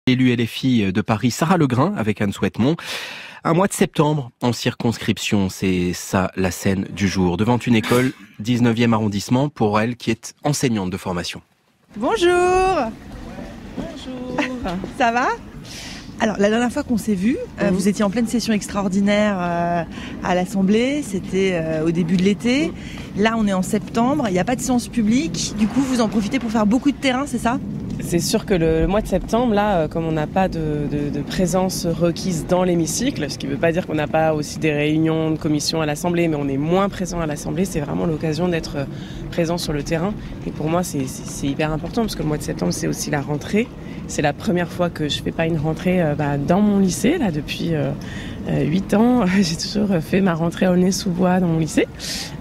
L'élu LFI de Paris, Sarah Legrain, avec Anne Souhaitemont. Un mois de septembre en circonscription, c'est ça la scène du jour. Devant une école, 19e arrondissement, pour elle qui est enseignante de formation. Bonjour. Bonjour. Ça va ? Alors, la dernière fois qu'on s'est vus, vous étiez en pleine session extraordinaire à l'Assemblée, c'était au début de l'été. Là, on est en septembre, il n'y a pas de séance publique, du coup, vous en profitez pour faire beaucoup de terrain, c'est ça ? C'est sûr que le mois de septembre, là, comme on n'a pas de présence requise dans l'hémicycle, ce qui ne veut pas dire qu'on n'a pas aussi des réunions de commission à l'Assemblée, mais on est moins présent à l'Assemblée, c'est vraiment l'occasion d'être présent sur le terrain. Et pour moi, c'est hyper important, parce que le mois de septembre, c'est aussi la rentrée. C'est la première fois que je ne fais pas une rentrée dans mon lycée, là, depuis 8 ans. J'ai toujours fait ma rentrée au Aulnay-sous-Bois dans mon lycée.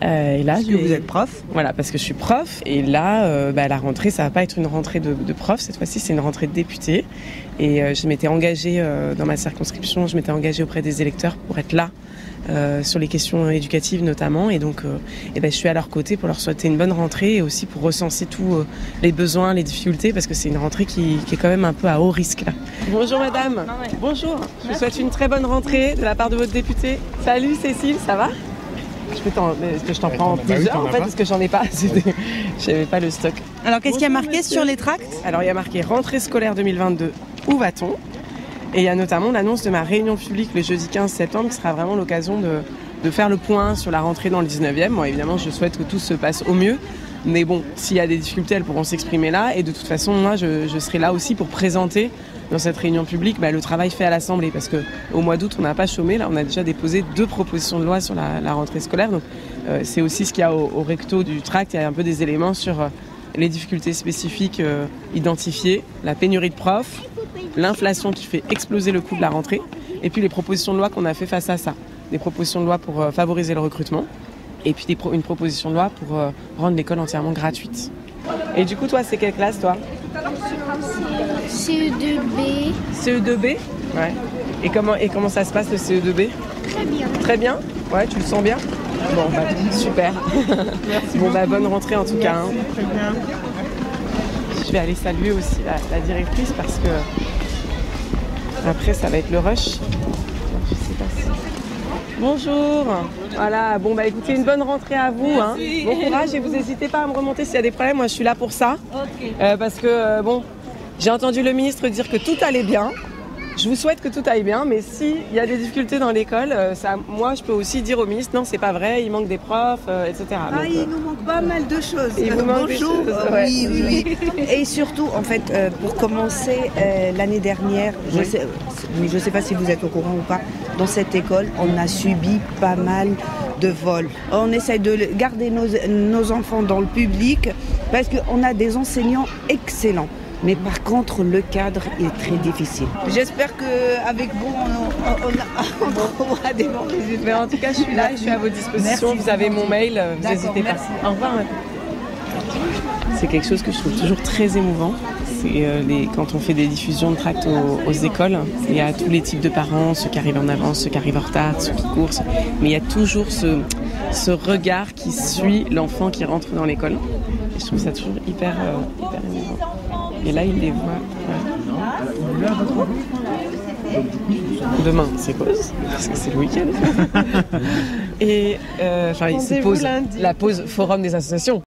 Et là, parce que vous êtes prof ? Voilà, parce que je suis prof. Et là, la rentrée, ça ne va pas être une rentrée de prof. Cette fois-ci, c'est une rentrée de député. Et je m'étais engagée dans ma circonscription, je m'étais engagée auprès des électeurs pour être là. Sur les questions éducatives notamment, et donc je suis à leur côté pour leur souhaiter une bonne rentrée et aussi pour recenser tous les besoins, les difficultés, parce que c'est une rentrée qui est quand même un peu à haut risque là. Bonjour madame. Bonjour, je vous souhaite une très bonne rentrée de la part de votre députée. Salut Cécile, ça va? Je t'en prends plusieurs en fait, parce que j'en ai pas, j'avais pas le stock. Alors qu'est-ce qu'il y a marqué sur les tracts? Alors il y a marqué rentrée scolaire 2022, où va-t-on? Et il y a notamment l'annonce de ma réunion publique le jeudi 15 septembre qui sera vraiment l'occasion de faire le point sur la rentrée dans le 19e. Bon, évidemment, je souhaite que tout se passe au mieux. Mais bon, s'il y a des difficultés, elles pourront s'exprimer là. Et de toute façon, moi, je serai là aussi pour présenter dans cette réunion publique le travail fait à l'Assemblée. Parce qu'au mois d'août, on n'a pas chômé. Là, on a déjà déposé 2 propositions de loi sur la rentrée scolaire. Donc, c'est aussi ce qu'il y a au recto du tract. Il y a un peu des éléments sur les difficultés spécifiques identifiées, la pénurie de profs, l'inflation qui fait exploser le coût de la rentrée, et puis les propositions de loi qu'on a fait face à ça. Des propositions de loi pour favoriser le recrutement, et puis une proposition de loi pour rendre l'école entièrement gratuite. Et du coup, toi, c'est quelle classe, toi? CE2B. CE2B? Ouais. Et comment ça se passe, le CE2B? Très bien. Très bien? Ouais, tu le sens bien? Bon, super. Merci. Bon, bonne rentrée en tout cas. Hein. Très bien. Je vais aller saluer aussi la directrice parce que après ça va être le rush. Je sais pas si... Bonjour. Voilà, écoutez, une bonne rentrée à vous. Hein. Bon courage et vous n'hésitez pas à me remonter s'il y a des problèmes, moi je suis là pour ça. Okay. Parce que j'ai entendu le ministre dire que tout allait bien. Je vous souhaite que tout aille bien, mais s'il y a des difficultés dans l'école, moi je peux aussi dire au ministre non, c'est pas vrai, il manque des profs, etc. Donc, il nous manque pas mal de choses. Il vous manque bonjour. Des choses, ouais. Oui. Et surtout, en fait, pour commencer, l'année dernière, je sais pas si vous êtes au courant ou pas, dans cette école, on a subi pas mal de vols. On essaie de garder nos enfants dans le public parce qu'on a des enseignants excellents. Mais par contre, le cadre est très difficile. J'espère qu'avec vous, on trouvera des bons résultats. Mais en tout cas, je suis là, je suis à vos dispositions. Merci. Vous avez mon mail, vous n'hésitez pas. Au revoir. C'est quelque chose que je trouve toujours très émouvant. C'est quand on fait des diffusions de tracts aux écoles, il y a tous les types de parents, ceux qui arrivent en avance, ceux qui arrivent en retard, ceux qui courent. Mais il y a toujours ce regard qui suit l'enfant qui rentre dans l'école. Et je trouve ça toujours hyper émouvant. Et là, il les voit. Ouais. Demain, c'est pause, parce que c'est le week-end. Et c'est la pause forum des associations.